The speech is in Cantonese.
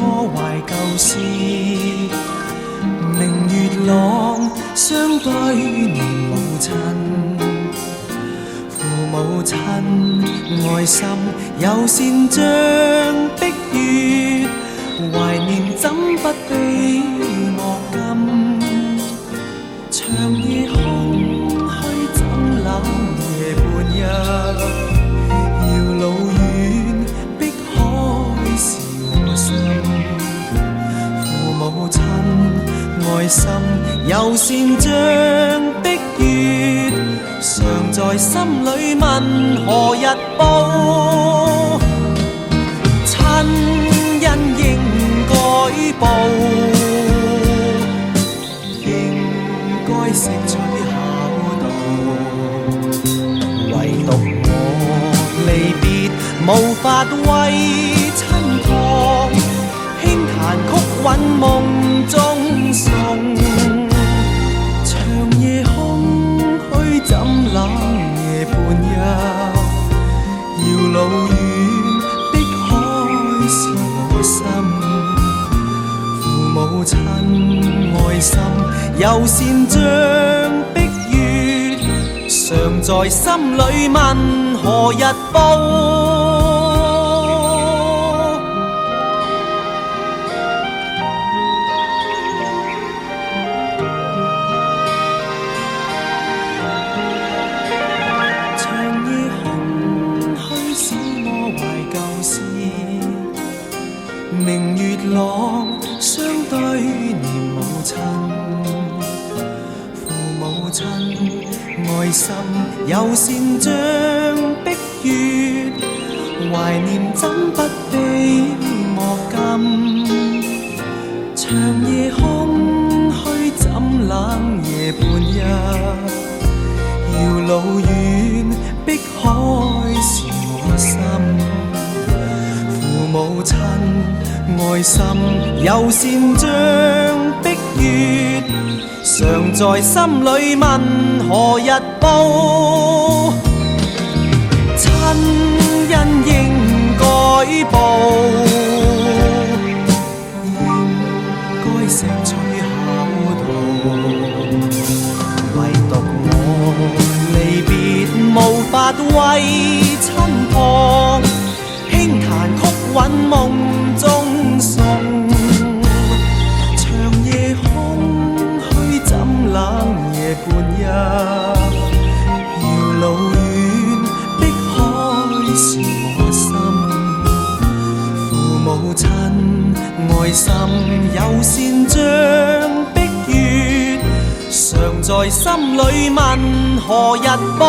我懷舊事。明月朗，相對念母親。父母親愛心友善像碧月，懷念怎不比我甘？長夜空虛怎冷夜半日，遙路遠碧海是我心。父母親愛心友善像碧月，常在心裏問何日報？親恩應該報，應該識取孝道。唯獨我離別無法為親旁，輕彈曲韻夢中送。長夜空虛怎冷夜半日，遙路遠碧海是我心。父母親愛心友善像碧月，常在心裏問何日報？明月朗，相對念母親。父母親愛心友善像碧月，懷念怎不比我甘？長夜空虛怎冷夜半日，遙路遠碧海是我心。父母親愛心友善像碧月，常在心裏問何日報？親恩應該報，應該識取孝道。唯獨我離別無法為親旁，輕彈曲韻夢中送。長夜空虛怎冷夜半日，遙路遠碧海是我心。父母親愛心友善像碧月，常在心裏問何日報？